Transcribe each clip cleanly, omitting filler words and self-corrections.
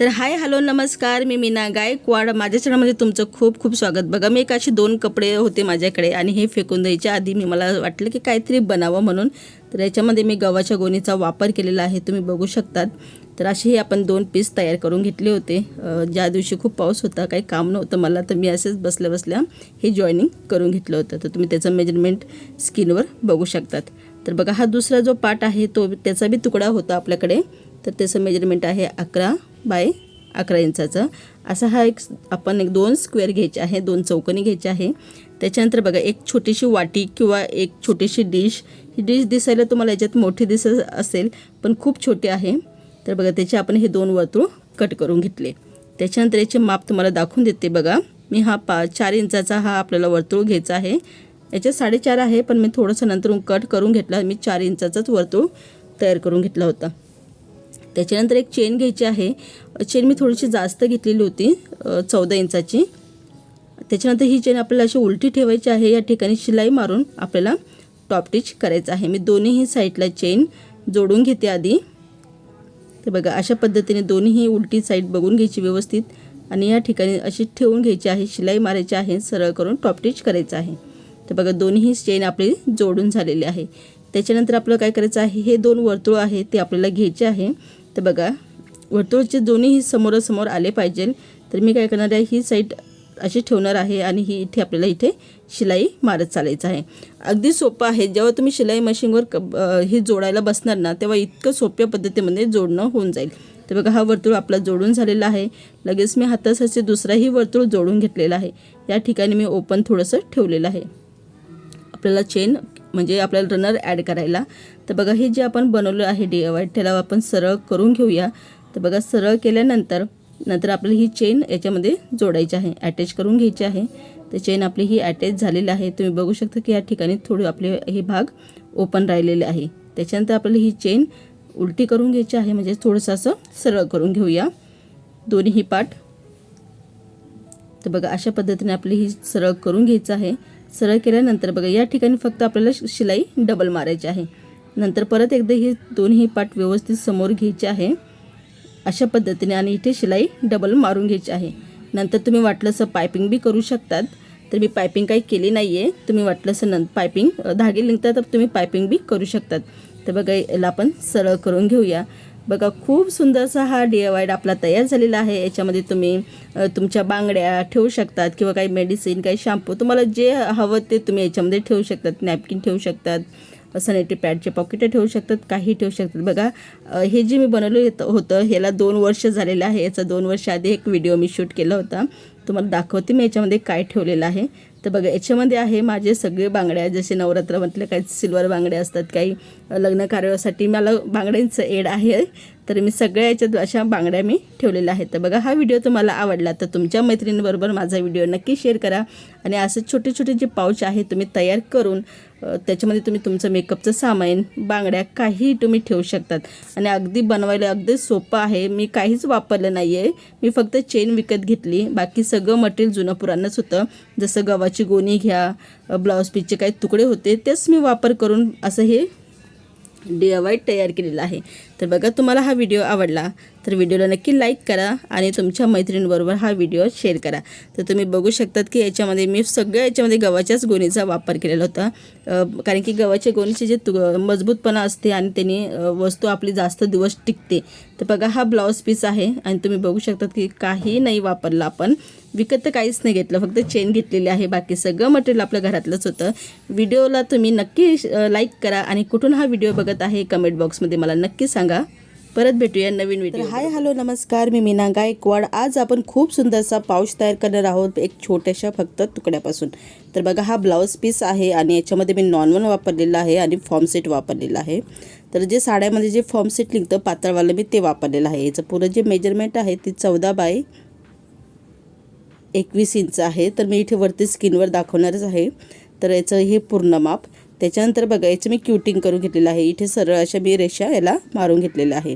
तर hi hello नमस्कार, मी मीना गायकवाड. माझ्या चॅनलमध्ये तुमचं खूप खूप स्वागत. बघा, मी एक अशी 2 कपडे होते माझ्याकडे आणि हे फेकून द्यायच्या आधी मला वाटलं की काहीतरी बनावं म्हणून. तर याच्यामध्ये मी गव्हाच्या गोणीचा वापर केलेला आहे, तुम्ही बघू शकतात. तर असे हे आपण 2 पीस तयार करून घेतले होते. ज्या दिवशी खूप पाऊस होता, काही काम नव्हतं मला, तर मी असेच बसल्या बसल्या हे जॉईनिंग करून घेतलं होतं. तर तुम्ही त्याचं मेजरमेंट स्क्रीनवर बघू शकतात. तर बघा, हा दुसरा जो पार्ट आहे तो त्याचा बी तुकडा होता आपल्याकडे. तर त्याचं मेजरमेंट आहे 11 बाय 11 इंचाचं. असा हा आपण 2 स्क्वेअर घ्यायचे आहे, 2 चौकोनी घ्यायचे आहे. त्याच्यानंतर बघा, एक छोटीशी वाटी किंवा एक छोटीशी डिश. ही डिश दिसायला तुम्हाला याच्यात मोठी दिसत असेल, पण खूप छोटी आहे. तर बघा, त्याचे आपण हे 2 वर्तुळ कट करून घेतले. त्याच्यानंतर याचे माप तुम्हाला दाखवून देते. बघा, मी हा 4 इंचाचा हा आपल्याला वर्तुळ घ्यायचा आहे. याचे 4.5 आहे, पण मी थोडंसं नंतरून कट करून घेतला. मी 4 इंचाचाच वर्तुळ तयार करून घेतला होता. त्याच्यानंतर एक चेन घ्यायची आहे. चेन मी थोडीशी जास्त घेतलेली होती, 14 इंचाची. त्याच्यानंतर ही चेन आपल्याला अशी उलटी ठेवायची आहे. या ठिकाणी शिलाई मारून आपल्याला टॉप टिच करायचं आहे. मी दोन्हीही साईडला चेन जोडून घेते आधी. तर बघा, अशा पद्धतीने दोन्हीही उलटी साईड बघून घ्यायची व्यवस्थित आणि या ठिकाणी अशी ठेवून घ्यायची आहे. शिलाई मारायची आहे, सरळ करून टॉप टिच करायचं आहे. तर बघा, दोन्ही चेन आपली जोडून झालेली आहे. त्याच्यानंतर आपलं काय करायचं आहे, हे 2 वर्तुळ आहे ते आपल्याला घ्यायचे आहे. तर बघा, वर्तुळाचे दोन्हीही समोरासमोर आले पाहिजे. तर मी काय करणार आहे, ही साईड अशी ठेवणार आहे आणि ही इथे आपल्याला इथे शिलाई मारत चालायचं आहे. अगदी सोपं आहे. जेव्हा तुम्ही शिलाई मशीनवर ही जोडायला बसणार ना, तेव्हा इतकं सोप्या पद्धतीमध्ये जोडणं होऊन जाईल. तर बघा, हा वर्तुळ आपला जोडून झालेला आहे. लगेच मी हातासाठी दुसराही वर्तुळ जोडून घेतलेला आहे. या ठिकाणी मी ओपन थोडंसं ठेवलेलं आहे आपल्याला चेन म्हणजे आपल्याला रनर ॲड करायला. तर बघा, हे जे आपण बनवलं आहे DIY, त्याला आपण सरळ करून घेऊया. तर बघा, सरळ केल्यानंतर आपल्याला ही चेन याच्यामध्ये जोडायची आहे, अटॅच करून घ्यायची आहे. तर चेन आपली ही अटॅच झालेली आहे. तुम्ही बघू शकता की या ठिकाणी थोडे आपले हे भाग ओपन राहिलेले आहे. त्याच्यानंतर आपल्याला ही चेन उलटी करून घ्यायची आहे, म्हणजे थोडंसं असं सरळ करून घेऊया दोन्हीही पार्ट. तर बघा, अशा पद्धतीने आपली ही सरळ करून घ्यायचं आहे. सरळ केल्यानंतर बघा, या ठिकाणी फक्त आपल्याला शिलाई डबल मारायची आहे. नंतर परत एकदा हे दोन्ही पार्ट व्यवस्थित समोर घ्यायचे आहे अशा पद्धतीने आणि इथे शिलाई डबल मारून घ्यायची आहे. नंतर तुम्ही वाटलंसं पायपिंग बी करू शकतात. तर मी पायपिंग काही केली नाही आहे. तुम्ही वाटलंसं पायपिंग धागे निघतात तर तुम्ही पायपिंग बी करू शकतात. तर बघा, याला आपण सरळ करून घेऊया. बघा, खूप सुंदरसा हा DIY आपला तयार झालेला आहे. याच्यामध्ये तुम्ही तुमच्या बांगड्या ठेवू शकतात किंवा काही मेडिसिन, काही शॅम्पू, तुम्हाला जे हवं ते तुम्ही याच्यामध्ये ठेवू शकतात. नॅपकिन ठेवू शकतात, सॅनिटरी पॅडचे पॉकेटं ठेवू शकतात, काही ठेवू शकतात. बघा, हे जे मी बनवलं होतं ह्याला 2 वर्ष झालेलं आहे. याचा 2 वर्ष आधी एक व्हिडिओ मी शूट केला होता, तुम्हाला दाखवते मी याच्यामध्ये काय ठेवलेलं आहे. तर बघा, याच्यामध्ये आहे माझे सगळे बांगड्या, जसे नवरात्र म्हटलं काही सिल्वर बांगड्या असतात, काही लग्न कार्यासाठी मला बांगड्यांचं एड आहे. तर मी सगळ्या याच्यात अशा बांगड्या मी ठेवलेल्या आहेत. तर बघा, हा व्हिडिओ तुम्हाला आवडला तर तुमच्या मैत्रिणींबरोबर माझा व्हिडिओ नक्की शेअर करा. आणि असं छोटे छोटे जे पाऊच आहे तुम्ही तयार करून त्याच्यामध्ये तुम्ही तुमचं मेकअपचं सामान, बांगड्या, काही तुम्ही ठेवू शकतात. आणि अगदी बनवायला अगदी सोपं आहे. मी काहीच वापरलं नाही आहे. मी फक्त चेन विकत घेतली, बाकी सगळं मटेरियल जुनं पुराणंच होतं. जसं गव्हाची गोणी घ्या, ब्लाऊज पीसचे काही तुकडे होते तेच मी वापर करून असं हे DIY तयार केलेला आहे. तर बघा, तुम्हाला हा व्हिडिओ आवडला तर व्हिडिओला नक्की लाईक करा आणि तुमच्या मैत्रिणींबरोबर हा व्हिडिओ शेअर करा. तर तुम्ही बघू शकतात की याच्यामध्ये मी सगळ्या याच्यामध्ये गव्हाच्याच गोणीचा वापर केलेला होता. कारण की गव्हाच्या गोणीचे जे मजबूतपणा असते आणि त्यांनी वस्तू आपली जास्त दिवस टिकते. तर बघा, हा ब्लाऊज पीस आहे आणि तुम्ही बघू शकतात की काही नाही वापरलं आपण, विकत तर काहीच नाही घेतलं, फक्त चेन घेतलेली आहे. बाकी सगळं मटेरियल आपल्या घरातलंच होतं. व्हिडिओला तुम्ही नक्की लाईक करा आणि कुठून हा व्हिडिओ बघत आहे कमेंट बॉक्समध्ये मला नक्की सांगा. परत भेटूया नवीन व्हिडिओ. हाय हॅलो नमस्कार, मी मीना गायकवाड. आज आपण खूप सुंदरसा पाऊच तयार करणार आहोत एक छोट्याशा फक्त तुकड्यापासून. तर बघा, हा ब्लाऊज पीस आहे आणि याच्यामध्ये मी नॉन-1 वापरलेला आहे आणि फॉर्म सेट वापरलेला आहे. तर जे साड्यामध्ये जे फॉर्म सेट निघतं पातळवालं मी ते वापरलेलं आहे. याचं पुरं जे मेजरमेंट आहे ती 14 बाय 21 इंच आहे. तर मी इथे वरती स्क्रीनवर दाखवणारच आहे. तर याचं हे पूर्ण माप. त्याच्यानंतर बघा, याचं मी क्युटिंग करून घेतलेलं आहे. इथे सरळ अशा मी रेषा याला मारून घेतलेल्या आहे.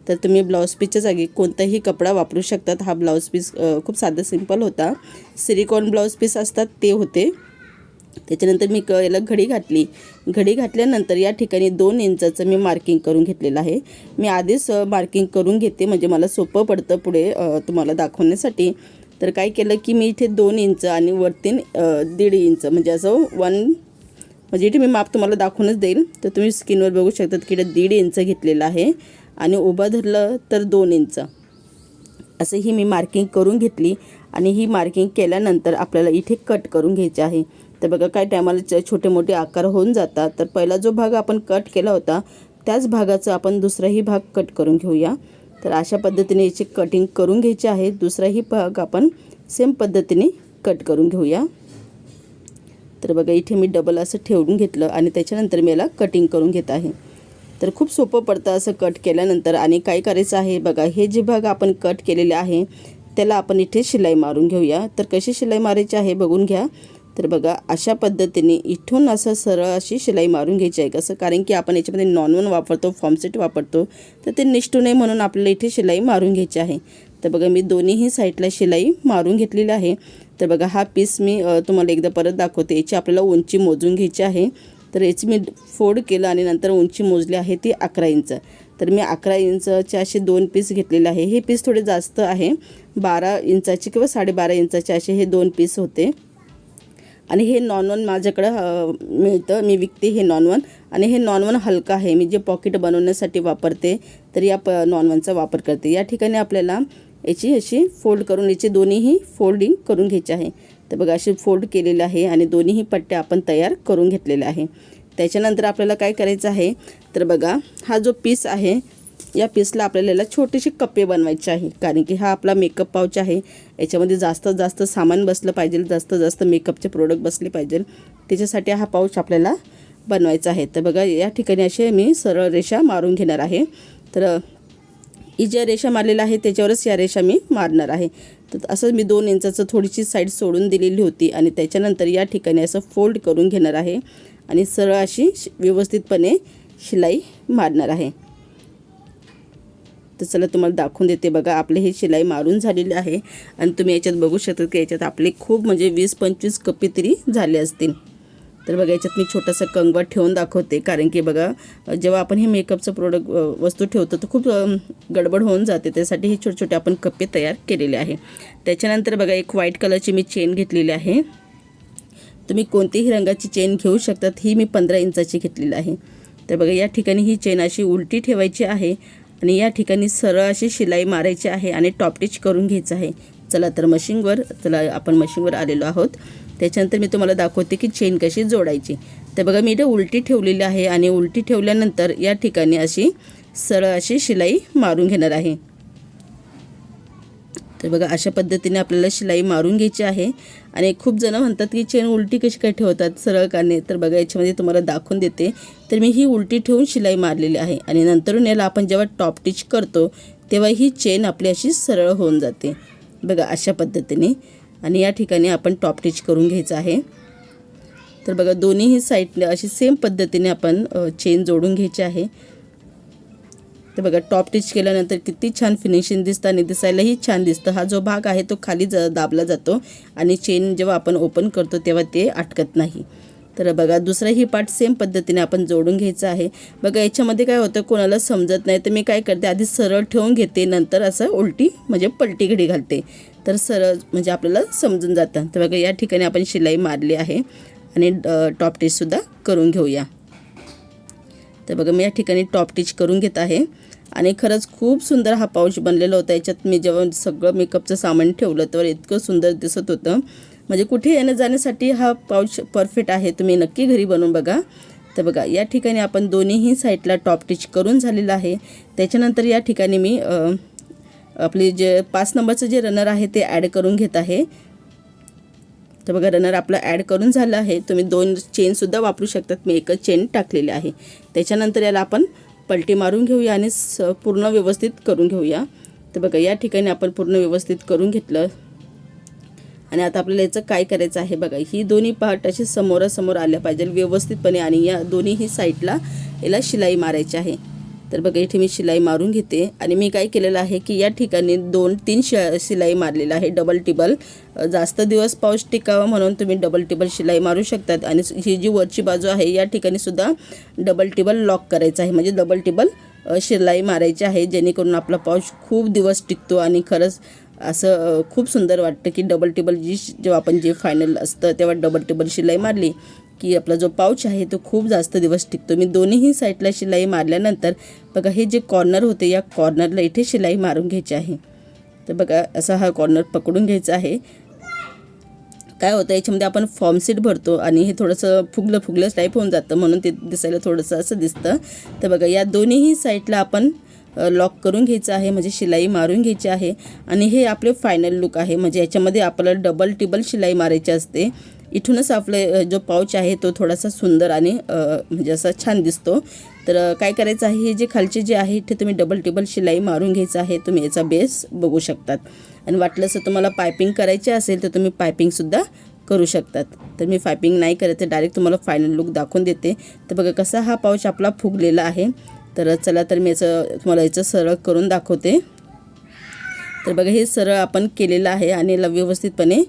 तर तुम्ही ब्लाऊज पीसच्या जागी कोणताही कपडा वापरू शकतात. हा ब्लाऊज पीस खूप साधा सिंपल होता. सिलिकॉन ब्लाऊज पीस असतात ते होते त्याच्यानंतर मी याला घडी घातली. घडी घातल्यानंतर या ठिकाणी 2 इंचाचं मी मार्किंग करून घेतलेलं आहे. मी आधीच मार्किंग करून घेते म्हणजे मला सोपं पडतं पुढे तुम्हाला दाखवण्यासाठी. तर काय केलं की मी इथे 2 इंच आणि वरती 1.5 इंच म्हणजे असं म्हणजे इथे मी माप तुम्हाला दाखवूनच देईल. तर तुम्ही स्क्रीनवर बघू शकतात की 1.5 इंच घेतलेलं आहे आणि उभं धरलं तर 2 इंच असं ही मी मार्किंग करून घेतली. आणि ही मार्किंग केल्यानंतर आपल्याला इथे कट करून घ्यायचे आहे. तर बघा काय टायमाला छोटे मोठे आकार होऊन जातात. तर पहिला जो भाग आपण कट केला होता त्याच भागाचा आपण दुसराही भाग कट करून घेऊया. तर अशा पद्धतीने याची कटिंग करून घ्यायची आहे. दुसराही भाग आपण सेम पद्धतीने कट करून घेऊया. तर बघा इथे मी डबल असं ठेवून घेतलं आणि त्याच्यानंतर मी याला कटिंग करून घेत आहे. तर खूप सोपं पडतं असं कट केल्यानंतर. आणि काय करायचं आहे बघा, हे जे भाग आपण कट केलेले आहे त्याला आपण इथे शिलाई मारून घेऊया. तर कशी शिलाई मारायची आहे बघून घ्या. तर बघा अशा पद्धतीने इथून असं सरळ अशी शिलाई मारून घ्यायची आहे. कसं, कारण की आपण याच्यामध्ये नॉन-1 वापरतो, फॉर्मसेट वापरतो, तर ते निष्ठू नये म्हणून आपल्याला इथे शिलाई मारून घ्यायची आहे. तर बघा मी दोन्हीही साईडला शिलाई मारून घेतलेली आहे. तर बघा हा पीस मी तुम्हाला एकदा परत दाखवते. याची आपल्याला उंची मोजून घ्यायची आहे. तर याची मी फोल्ड केलं आणि नंतर उंची मोजली आहे ती 11 इंच. तर मी 11 इंचचे असे 2 पीस घेतलेले आहे. हे पीस थोडे जास्त आहे, 12 इंचाचे किंवा 12.5 इंचाचे असे हे 2 पीस होते. आणि हे नॉन-1 माझ्याकडं मिळतं, मी विकते हे नॉन-1. आणि हे नॉन-1 हलका आहे, मी जे पॉकेट बनवण्यासाठी वापरते तर या नॉन-1चा वापर करते. या ठिकाणी आपल्याला याची अशी फोल्ड करून याची दोन्हीही फोल्डिंग करून घ्यायची आहे. तर बघा अशी फोल्ड केलेलं आहे आणि दोन्हीही पट्ट्या आपण तयार करून घेतलेल्या आहे. त्याच्यानंतर आपल्याला काय करायचं आहे, तर बघा हा जो पीस आहे या पीसला आपल्याला याला छोटेसे कप्पे बनवायचे आहे. कारण की हा आपला मेकअप पाऊच आहे, याच्यामध्ये जास्तीत जास्त सामान बसलं पाहिजे, जास्तीत जास्त मेकअपचे प्रोडक्ट बसले पाहिजे, त्याच्यासाठी हा पाऊच आपल्याला बनवायचा आहे. तर बघा या ठिकाणी असे मी सरळ रेषा मारून घेणार आहे. तर ही ज्या रेषा मारलेल्या आहे त्याच्यावरच या रेषा मी मारणार आहे. तर असं मी 2 इंचाचं थोडीशी साईड सोडून दिलेली होती आणि त्याच्यानंतर या ठिकाणी असं फोल्ड करून घेणार आहे आणि सरळ अशी व्यवस्थितपणे शिलाई मारणार आहे. तर चला तुम्हाला दाखवून देते. बघा आपले ही शिलाई मारून झालेली आहे आणि तुम्ही याच्यात बघू शकता की याच्यात आपले खूप म्हणजे 20-25 कप्पे तरी झाले असतील. तर बघा याच्यात मी छोटासा कंगवा ठेवून दाखवते, कारण की बघा जेव्हा आपण हे मेकअपचं प्रोडक्ट वस्तू ठेवतो तर खूप गडबड होऊन जाते, त्यासाठी हे छोटे छोटे आपण कप्पे तयार केलेले आहे. त्याच्यानंतर बघा एक व्हाईट कलरची मी चेन घेतलेली आहे. तुम्ही कोणतीही रंगाची चेन घेऊ शकतात. ही मी 15 इंचाची घेतलेली आहे. तर बघा या ठिकाणी ही चेन अशी उलटी ठेवायची आहे आणि या ठिकाणी सरळ अशी शिलाई मारायची आहे आणि टॉप स्टिच करून घ्यायचं आहे. चला तर आपण मशीनवर आलेलो आहोत. त्याच्यानंतर मी तुम्हाला दाखवते की चेन कशी जोडायची. तर बघा मी इथे उलटी ठेवलेली आहे आणि उलटी ठेवल्यानंतर या ठिकाणी अशी सरळ अशी शिलाई मारून घेणार आहे. तर बघा अशा पद्धतीने आपल्याला शिलाई मारून घ्यायची आहे. आणि खूप जण म्हणतात की चेन उलटी कशी काय ठेवतात, सरळ का नाही. तर बघा याच्यामध्ये तुम्हाला दाखवून देते. तर मी ही उलटी ठेवून शिलाई मारलेली आहे आणि नंतरून याला आपण जेव्हा टॉप स्टिच करतो तेव्हा ही चेन आपली अशी सरळ होऊन जाते. बघा अशा पद्धतीने. आणि या ठिकाणी आपण टॉप स्टिच करून घ्यायचं आहे. तर बघा दोन्हीही साईडने अशी सेम पद्धतीने आपण चेन जोडून घ्यायची आहे. तर बघा टॉप स्टिच केल्यानंतर किती छान फिनिशिंग दिसतं आणि दिसायलाही छान दिसतं. हा जो भाग आहे तो खाली दाबला जातो आणि चेन जेव्हा आपण ओपन करतो तेव्हा ते अटकत नाही. तर बघा दुसराही पार्ट सेम पद्धतीने आपण जोडून घ्यायचा आहे. बघा याच्यामध्ये काय होतं, कोणाला समजत नाही तर मी काय करते, आधी सरळ ठेवून घेते, नंतर असं उलटी म्हणजे पलटी घडी घालते, तर सरळ म्हणजे आपल्याला समजून जातं. तर बघा या ठिकाणी आपण शिलाई मारली आहे आणि टॉप स्टिचसुद्धा करून घेऊया. तर बघा मी या ठिकाणी टॉप स्टिच करून घेत आहे आणि खरंच खूप सुंदर हा पाऊच बनलेला होता. याच्यात मी जेव्हा सगळं मेकअपचं सामान ठेवलं तर इतकं सुंदर दिसत होतं. म्हणजे कुठे येणं जाण्यासाठी हा पाऊच परफेक्ट आहे. तुम्ही नक्की घरी बनवून बघा. तर बघा या ठिकाणी आपण दोन्हीही साईडला टॉप स्टिच करून झालेलं आहे. त्याच्यानंतर या ठिकाणी मी आपले जे 5 नंबरचं जे रनर आहे ते ॲड करून घेत आहे. तर बघा रनर आपलं ॲड करून झालं आहे. तुम्ही 2 चेनसुद्धा वापरू शकतात, मी एकच चेन टाकलेली आहे. त्याच्यानंतर याला आपण पलटी मारून घेऊया आणि पूर्ण व्यवस्थित करून घेऊया. तर बघा या ठिकाणी आपण पूर्ण व्यवस्थित करून घेतलं आणि आता आपल्याला याचं काय करायचं आहे बघा, ही दोन्ही पार्ट अशी समोरासमोर आल्या पाहिजे व्यवस्थितपणे आणि या दोन्हीही साईडला याला शिलाई मारायची आहे. तर बघा इथे मी शिलाई मारून घेते आणि मी काय केलेलं आहे की या ठिकाणी 2-3 शिलाई मारलेलं आहे डबल टिबल. जास्त दिवस पाऊच टिकावा म्हणून तुम्ही डबल टिबल शिलाई मारू शकतात. आणि ही जी वरची बाजू आहे या ठिकाणी सुद्धा डबल टिबल लॉक करायचं आहे, म्हणजे डबल टिबल शिलाई मारायची आहे, जेणेकरून आपला पाऊच खूप दिवस टिकतो. आणि खरंच असं खूप सुंदर वाटतं की डबल टिबल जेव्हा आपण जे फायनल असतं तेव्हा डबल टिबल शिलाई मारली की आपला जो पाऊच आहे तो खूप जास्त दिवस टिकतो. मी दोन्हीही साईडला शिलाई मारल्यानंतर बघा हे जे कॉर्नर होते या कॉर्नरला इथे शिलाई मारून घ्यायची आहे. तर बघा असा हा कॉर्नर पकडून घ्यायचा आहे. काय होतं याच्यामध्ये आपण फॉर्म सीट भरतो आणि हे थोडंसं फुगलं टाईप होऊन जातं, म्हणून ते दिसायला थोडंसं असं दिसतं. तर बघा या दोन्हीही साईडला आपण लॉक करून घ्यायचं आहे, म्हणजे शिलाई मारून घ्यायची आहे. आणि हे आपले फायनल लुक आहे, म्हणजे याच्यामध्ये आपल्याला डबल टिबल शिलाई मारायची असते. इथूनच आपले जो पाऊच आहे तो थोडासा सुंदर आणि म्हणजे असा छान दिसतो. तर काय करायचं आहे, हे जे खालचे जे आहे इथे तुम्ही डबल टिबल शिलाई मारून घ्यायचं आहे. तुम्ही याचा बेस बघू शकतात. आणि वाटलं असं तुम्हाला पायपिंग करायची असेल तर तुम्ही पायपिंगसुद्धा करू शकतात. तर मी पायपिंग नाही करत, डायरेक्ट तुम्हाला फायनल लुक दाखवून देते. तर बघा कसा हा पाऊच आपला फुगलेला आहे. तर चला तर मी तुम्हाला याचं सरळ करून दाखवते. तर बघा हे सरळ आपण केलेलं आहे आणि याला व्यवस्थितपणे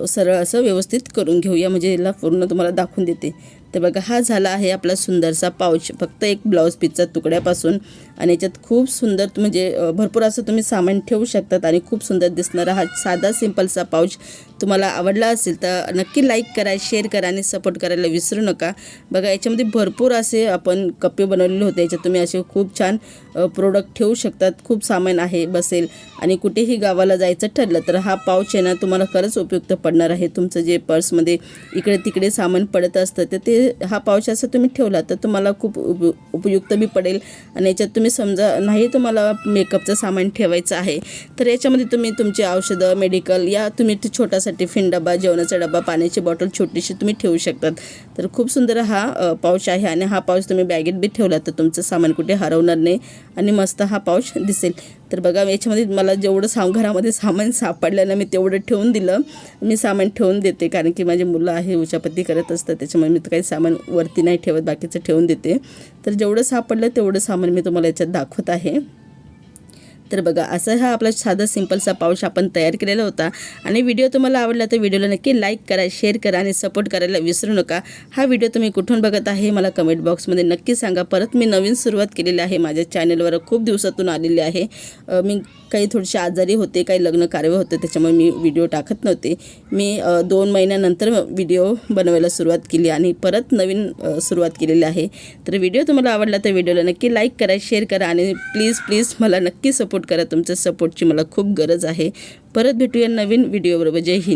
सरळ असं व्यवस्थित करून घेऊया, म्हणजे याला पूर्ण तुम्हाला दाखवून देते. तर बघा हा झाला आहे आपला सुंदरसा पाऊच, फक्त एक ब्लाऊज पीसचा तुकड्यापासून. आणि याच्यात खूप सुंदर म्हणजे भरपूर असं तुम्ही सामान ठेवू शकतात आणि खूप सुंदर दिसणारा हा साधा सिंपलसा पाऊच तुम्हाला आवडला असेल तर नक्की लाईक करा, शेअर करा आणि सपोर्ट करायला विसरू नका. बघा याच्यामध्ये भरपूर असे आपण कप्पे बनवलेले होते, याच्यात तुम्ही असे खूप छान प्रोडक्ट ठेवू शकतात. खूप सामान आहे, बसेल. आणि कुठेही गावाला जायचं ठरलं तर हा पाऊच आहे ना तुम्हाला खरंच उपयुक्त पडणार आहे. तुमचं जे पर्समध्ये इकडे तिकडे सामान पडत असतं तर ते हा पाऊच असं तुम्ही ठेवला तर तुम्हाला खूप उपयुक्त बी पडेल. आणि याच्यात तुम्ही समजा नाही तुम्हाला मेकअपचं सामान ठेवायचं आहे तर याच्यामध्ये तुम्ही तुमची औषधं, मेडिकल या तुम्ही छोटासा टिफिन डबा, जेवणाचा डबा, पाण्याची बॉटल छोटीशी तुम्ही ठेवू शकतात. तर खूप सुंदर हा पाऊच आहे. आणि हा पाऊच तुम्ही बॅगेत बी ठेवला तर तुमचं सामान कुठे हरवणार नाही आणि मस्त हा पाऊच दिसेल. तर बघा याच्यामध्ये मला जेवढं घरामध्ये सामान सापडलं ना मी तेवढं ठेवून दिलं. मी सामान ठेवून देते कारण की माझी मुलं आहे उचापत्ती करत असतात, त्याच्यामुळे मी काही सामान वरती नाही ठेवत, बाकीचं ठेवून देते. तर जेवढं सापडलं तेवढं सामान मी तुम्हाला याच्यात दाखवत आहे. तर बघा असा हा आपला साधा सिंपलसा पाऊच आपण तयार केलेला होता. आणि व्हिडिओ तुम्हाला आवडला तर व्हिडिओला नक्की लाईक करा, शेअर करा आणि सपोर्ट करायला विसरू नका. हा व्हिडिओ तुम्ही कुठून बघत आहे मला कमेंट बॉक्समध्ये नक्की सांगा. परत मी नवीन सुरुवात केलेली आहे माझ्या चॅनलवर, खूप दिवसातून आलेली आहे. मी काही थोडीशी आजारी होते, काही लग्न कार्य होते, त्याच्यामुळे मी व्हिडिओ टाकत नव्हते. मी 2 महिन्यानंतर व्हिडिओ बनवायला सुरुवात केली आणि परत नवीन सुरुवात केलेली आहे. तर व्हिडिओ तुम्हाला आवडला तर व्हिडिओला नक्की लाईक करा, शेअर करा आणि प्लीज मला नक्की सपोर्ट करा. तुमच्या सपोर्टची मला खूप गरज आहे. परत भेटूया नवीन व्हिडिओबरोबर. जय हिंद.